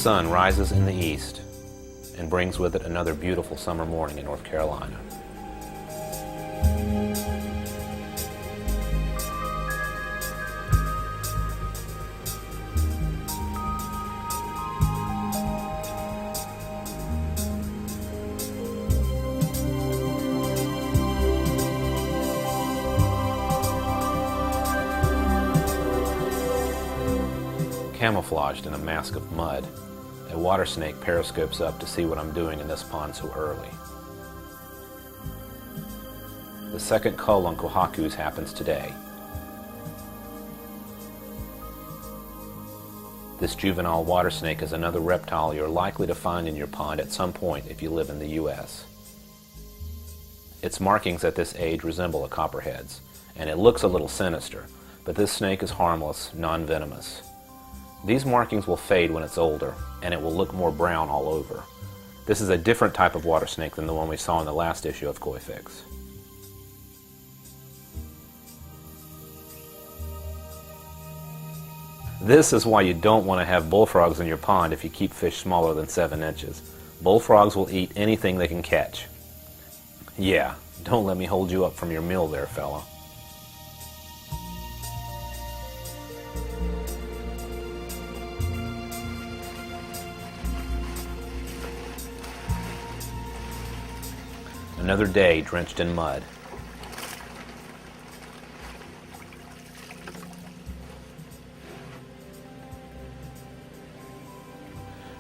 sun rises in the east and brings with it another beautiful summer morning in North Carolina. Camouflaged in a mask of mud, a water snake periscopes up to see what I'm doing in this pond so early. The second cull on Kohakus happens today. This juvenile water snake is another reptile you're likely to find in your pond at some point if you live in the U.S. Its markings at this age resemble a copperhead's, and it looks a little sinister, but this snake is harmless, non-venomous. These markings will fade when it's older, and it will look more brown all over. This is a different type of water snake than the one we saw in the last issue of Koi Fix. This is why you don't want to have bullfrogs in your pond if you keep fish smaller than 7 inches. Bullfrogs will eat anything they can catch. Yeah, don't let me hold you up from your meal there, fella. Another day drenched in mud.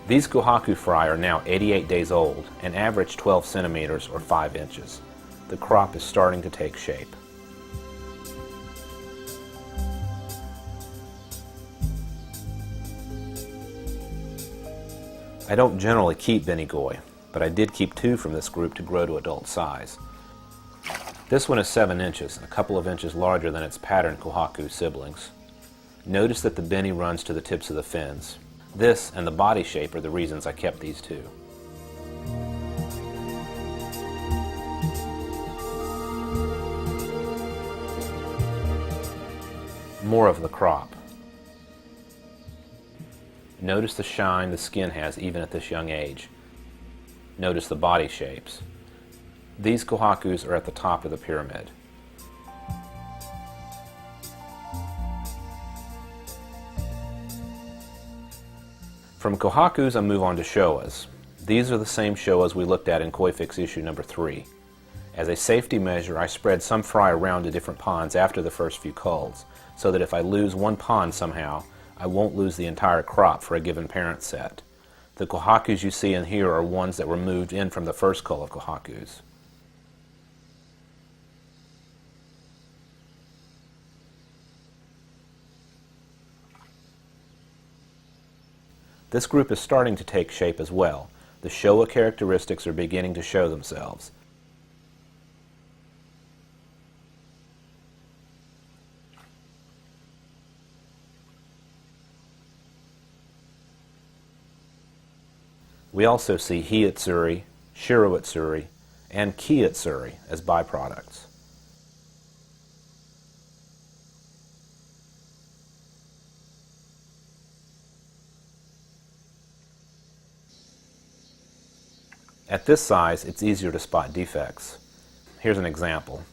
These Kohaku fry are now 88 days old and average 12 centimeters or 5 inches. The crop is starting to take shape. I don't generally keep benigoi, but I did keep 2 from this group to grow to adult size. This one is 7 inches, a couple of inches larger than its patterned Kohaku siblings. Notice that the beni runs to the tips of the fins. This and the body shape are the reasons I kept these 2. More of the crop. Notice the shine the skin has even at this young age. Notice the body shapes. These Kohakus are at the top of the pyramid. From Kohakus I move on to Showas. These are the same Showas we looked at in Koi Fix issue number 3. As a safety measure, I spread some fry around to different ponds after the first few culls, so that if I lose one pond somehow, I won't lose the entire crop for a given parent set. The Kohakus you see in here are ones that were moved in from the first cull of Kohakus. This group is starting to take shape as well. The Showa characteristics are beginning to show themselves. We also see Hiatsuri, Shiroatsuri, and Kiatsuri as byproducts. At this size, it's easier to spot defects. Here's an example.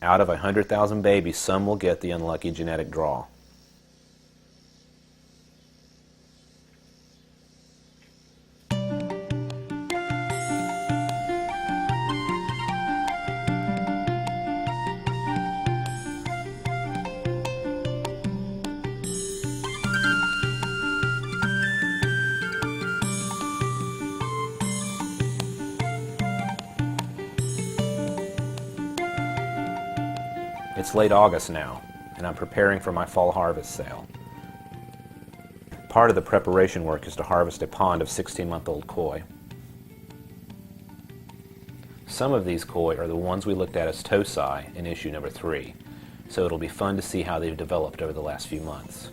Out of 100,000 babies, some will get the unlucky genetic draw. It's late August now, and I'm preparing for my fall harvest sale. Part of the preparation work is to harvest a pond of 16-month-old koi. Some of these koi are the ones we looked at as tosai in issue number 3, so it'll be fun to see how they've developed over the last few months.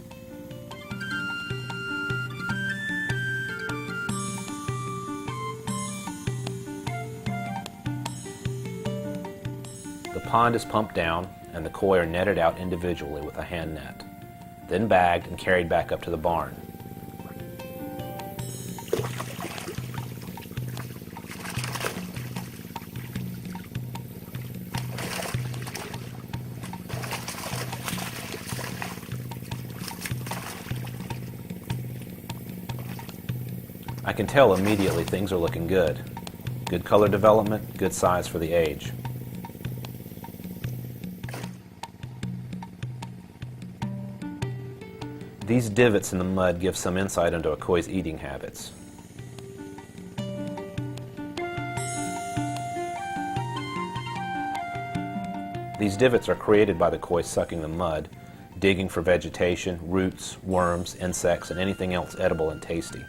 The pond is pumped down and the koi are netted out individually with a hand net. then bagged and carried back up to the barn. I can tell immediately things are looking good. Good color development, good size for the age. These divots in the mud give some insight into a koi's eating habits. These divots are created by the koi sucking the mud, digging for vegetation, roots, worms, insects, and anything else edible and tasty.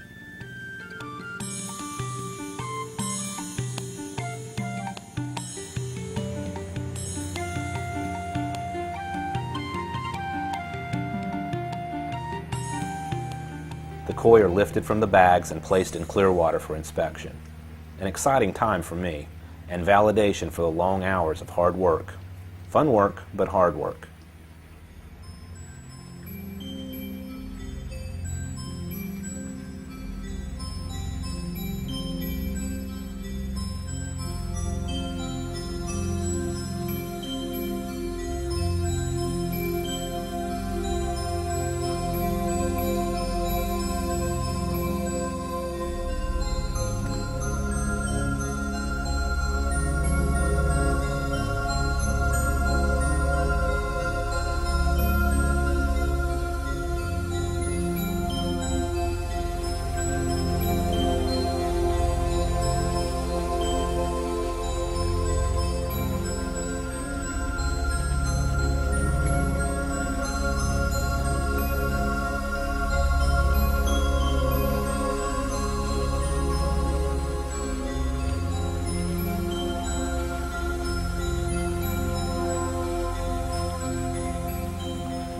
The koi are lifted from the bags and placed in clear water for inspection. An exciting time for me, and validation for the long hours of hard work. Fun work, but hard work.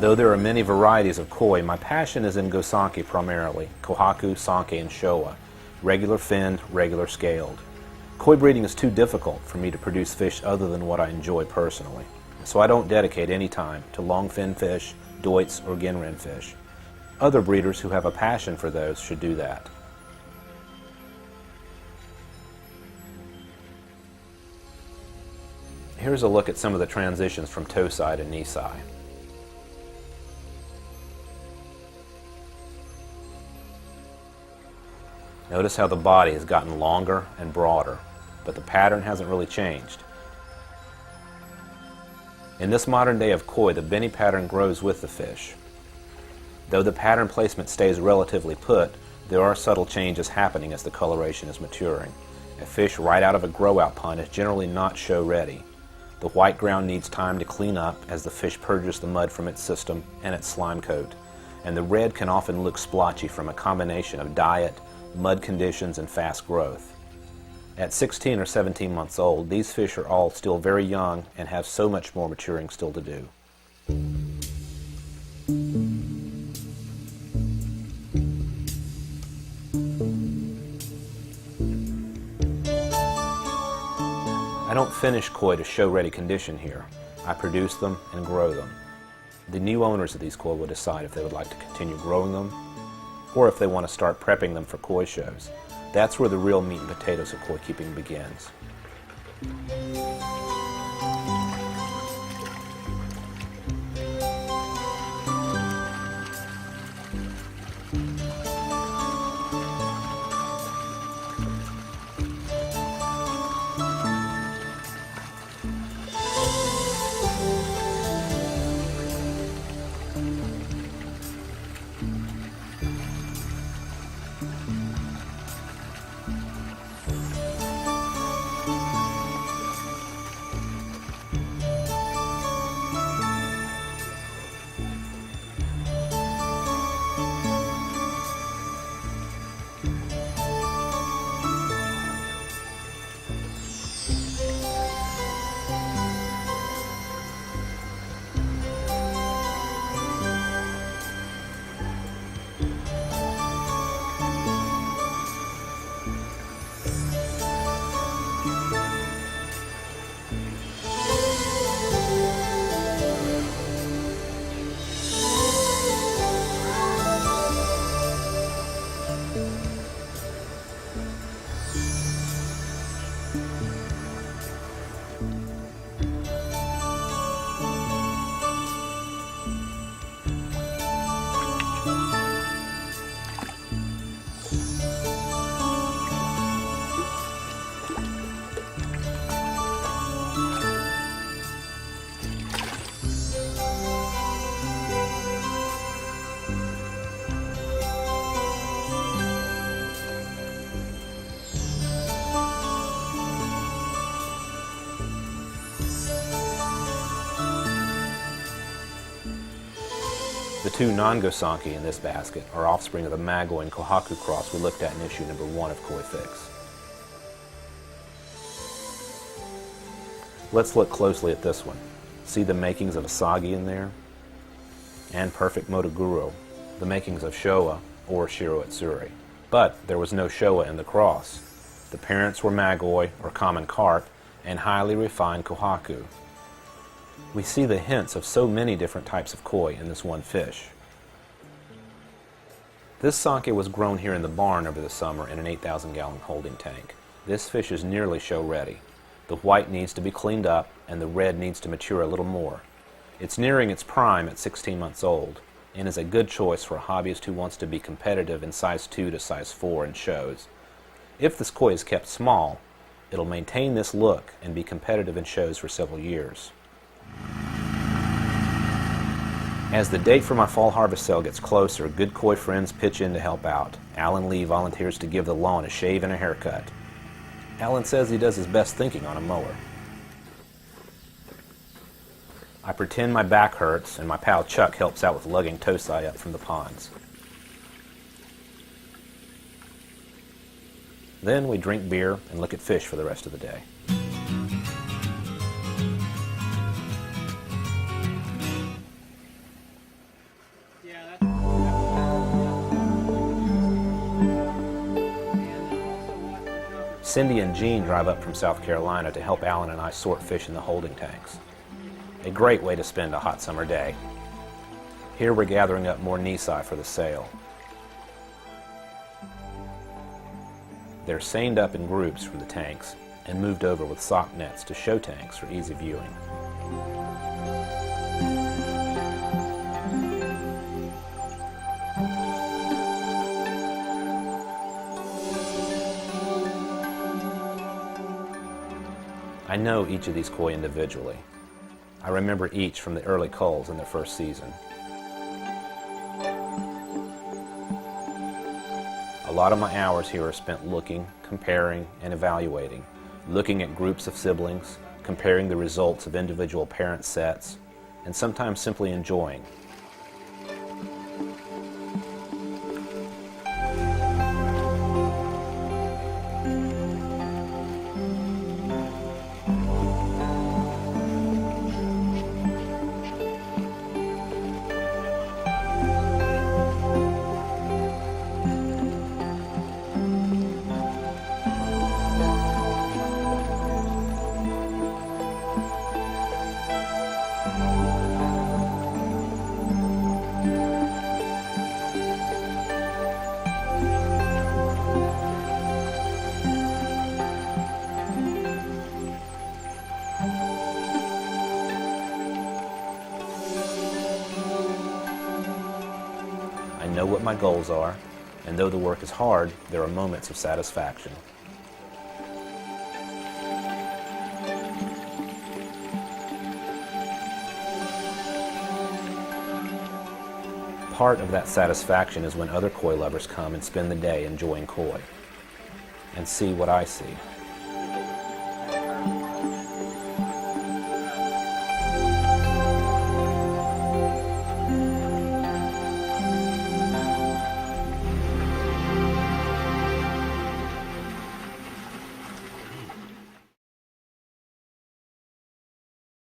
Though there are many varieties of koi, my passion is in gosake primarily, Kohaku, Sanke, and Showa, regular finned, regular scaled. Koi breeding is too difficult for me to produce fish other than what I enjoy personally, so I don't dedicate any time to long fin fish, doits, or genren fish. Other breeders who have a passion for those should do that. Here's a look at some of the transitions from Tosai to Nisai. Notice how the body has gotten longer and broader, but the pattern hasn't really changed. In this modern day of koi, the beni pattern grows with the fish. Though the pattern placement stays relatively put, there are subtle changes happening as the coloration is maturing. A fish right out of a grow-out pond is generally not show ready. The white ground needs time to clean up as the fish purges the mud from its system and its slime coat, and the red can often look splotchy from a combination of diet, mud conditions, and fast growth. At 16 or 17 months old, these fish are all still very young and have so much more maturing still to do. I don't finish koi to show-ready condition here. I produce them and grow them. The new owners of these koi will decide if they would like to continue growing them or if they want to start prepping them for koi shows. That's where the real meat and potatoes of koi keeping begins. The two non-gosanki in this basket are offspring of the Magoi and Kohaku cross we looked at in issue number 1 of Koi Fix. Let's look closely at this one. See the makings of Asagi in there? And perfect Motoguro, the makings of Showa or Shiro Itsuri. But there was no Showa in the cross. The parents were Magoi or common carp and highly refined Kohaku. We see the hints of so many different types of koi in this one fish. This sake was grown here in the barn over the summer in an 8,000-gallon holding tank. This fish is nearly show ready. The white needs to be cleaned up and the red needs to mature a little more. It's nearing its prime at 16 months old and is a good choice for a hobbyist who wants to be competitive in size 2 to size 4 in shows. If this koi is kept small, it'll maintain this look and be competitive in shows for several years. As the date for my fall harvest sale gets closer, good koi friends pitch in to help out. Alan Lee volunteers to give the lawn a shave and a haircut. Alan says he does his best thinking on a mower. I pretend my back hurts and my pal Chuck helps out with lugging Tosai up from the ponds. Then we drink beer and look at fish for the rest of the day. Cindy and Jean drive up from South Carolina to help Alan and I sort fish in the holding tanks. A great way to spend a hot summer day. Here we're gathering up more Nisai for the sale. They're seined up in groups from the tanks and moved over with sock nets to show tanks for easy viewing. I know each of these koi individually. I remember each from the early culls in their first season. A lot of my hours here are spent looking, comparing, and evaluating, looking at groups of siblings, comparing the results of individual parent sets, and sometimes simply enjoying. I know what my goals are, and though the work is hard, there are moments of satisfaction. Part of that satisfaction is when other koi lovers come and spend the day enjoying koi and see what I see.